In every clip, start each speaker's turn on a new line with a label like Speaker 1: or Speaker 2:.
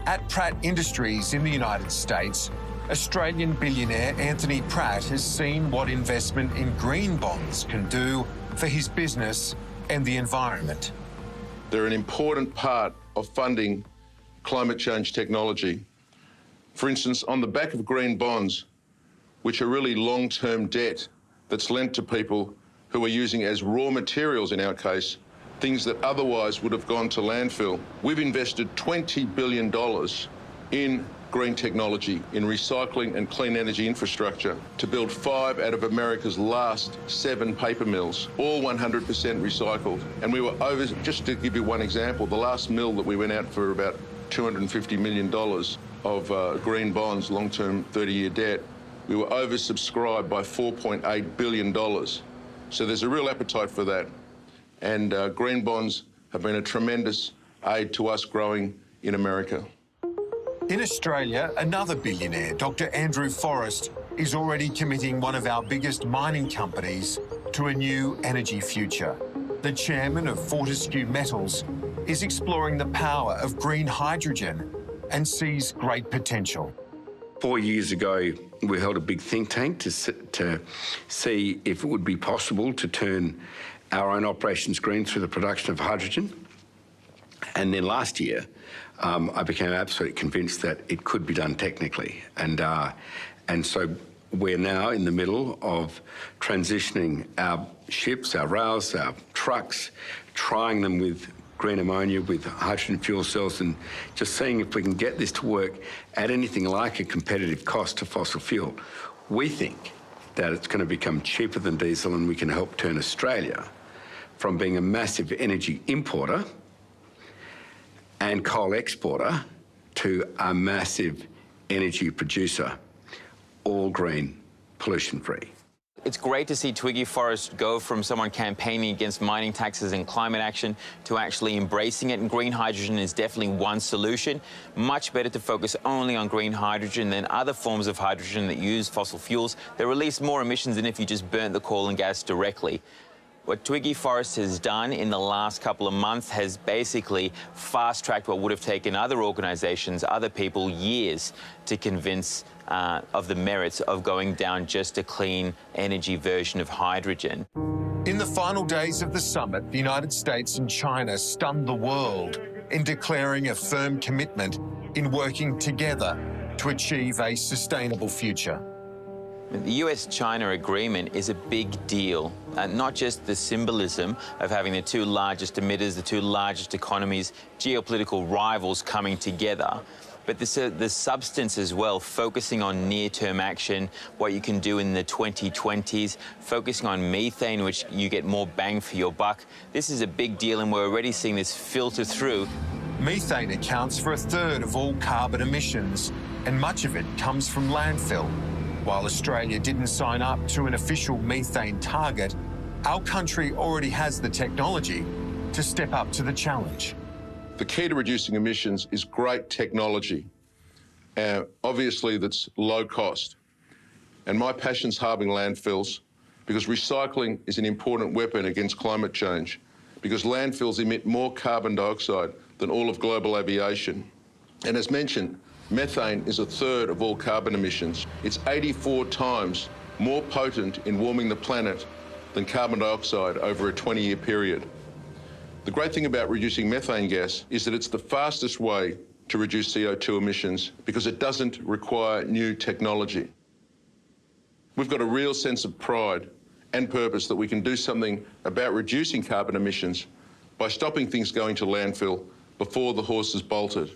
Speaker 1: At Pratt Industries in the United States, Australian billionaire Anthony Pratt has seen what investment in green bonds can do for his business and the environment.
Speaker 2: They're an important part of funding climate change technology. For instance, on the back of green bonds, which are really long-term debt that's lent to people who are using as raw materials, in our case, things that otherwise would have gone to landfill. We've invested $20 billion in green technology, in recycling and clean energy infrastructure to build 5 out of America's last 7 paper mills, all 100% recycled. And we were over, just to give you one example, the last mill that we went out for about $250 million of green bonds, long-term 30-year debt, we were oversubscribed by $4.8 billion. So there's a real appetite for that. And green bonds have been a tremendous aid to us growing in America.
Speaker 1: In Australia, another billionaire, Dr. Andrew Forrest, is already committing one of our biggest mining companies to a new energy future. The chairman of Fortescue Metals is exploring the power of green hydrogen and sees great potential.
Speaker 3: 4 years ago, we held a big think tank to see if it would be possible to turn our own operations green through the production of hydrogen. And then last year, I became absolutely convinced that it could be done technically. And so we're now in the middle of transitioning our ships, our rails, our trucks, trying them with green ammonia, with hydrogen fuel cells, and just seeing if we can get this to work at anything like a competitive cost to fossil fuel. We think that it's going to become cheaper than diesel, and we can help turn Australia from being a massive energy importer and coal exporter to a massive energy producer, all green, pollution-free.
Speaker 4: It's great to see Twiggy Forrest go from someone campaigning against mining taxes and climate action to actually embracing it, and green hydrogen is definitely one solution. Much better to focus only on green hydrogen than other forms of hydrogen that use fossil fuels that release more emissions than if you just burnt the coal and gas directly. What Twiggy Forrest has done in the last couple of months has basically fast-tracked what would have taken other organisations, other people, years to convince of the merits of going down just a clean energy version of hydrogen.
Speaker 1: In the final days of the summit, the United States and China stunned the world in declaring a firm commitment in working together to achieve a sustainable future.
Speaker 4: The US-China agreement is a big deal, not just the symbolism of having the two largest emitters, the two largest economies, geopolitical rivals coming together, but the substance as well, focusing on near-term action, what you can do in the 2020s, focusing on methane, which you get more bang for your buck. This is a big deal, and we're already seeing this filter through.
Speaker 1: Methane accounts for 1/3 of all carbon emissions, and much of it comes from landfill. While Australia didn't sign up to an official methane target, our country already has the technology to step up to the challenge.
Speaker 2: The key to reducing emissions is great technology. Obviously, that's low cost. And my passion's halving landfills, because recycling is an important weapon against climate change, because landfills emit more carbon dioxide than all of global aviation. And as mentioned, methane is 1/3 of all carbon emissions. It's 84 times more potent in warming the planet than carbon dioxide over a 20-year period. The great thing about reducing methane gas is that it's the fastest way to reduce CO2 emissions because it doesn't require new technology. We've got a real sense of pride and purpose that we can do something about reducing carbon emissions by stopping things going to landfill before the horse is bolted.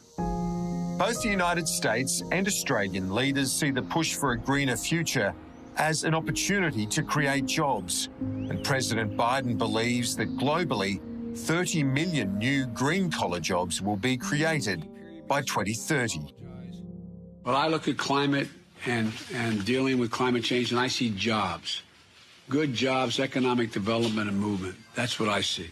Speaker 1: Both the United States and Australian leaders see the push for a greener future as an opportunity to create jobs. And President Biden believes that globally, 30 million new green-collar jobs will be created by 2030.
Speaker 5: Well, I look at climate and dealing with climate change, and I see jobs. Good jobs, economic development and movement. That's what I see.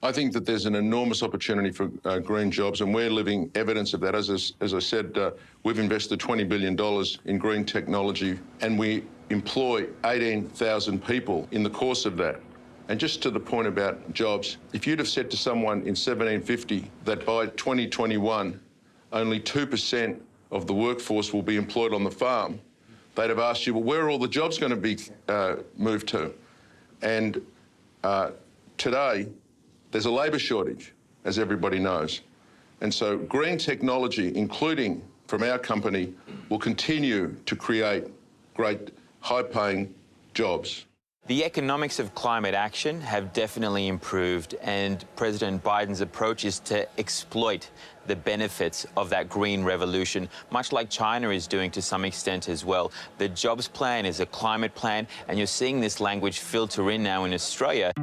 Speaker 2: I think that there's an enormous opportunity for green jobs, and we're living evidence of that. As I said, we've invested $20 billion in green technology, and we employ 18,000 people in the course of that. And just to the point about jobs, if you'd have said to someone in 1750 that by 2021, only 2% of the workforce will be employed on the farm, they'd have asked you, well, where are all the jobs going to be moved to? And today, there's a labour shortage, as everybody knows. And so green technology, including from our company, will continue to create great high-paying jobs.
Speaker 4: The economics of climate action have definitely improved, and President Biden's approach is to exploit the benefits of that green revolution, much like China is doing to some extent as well. The jobs plan is a climate plan, and you're seeing this language filter in now in Australia.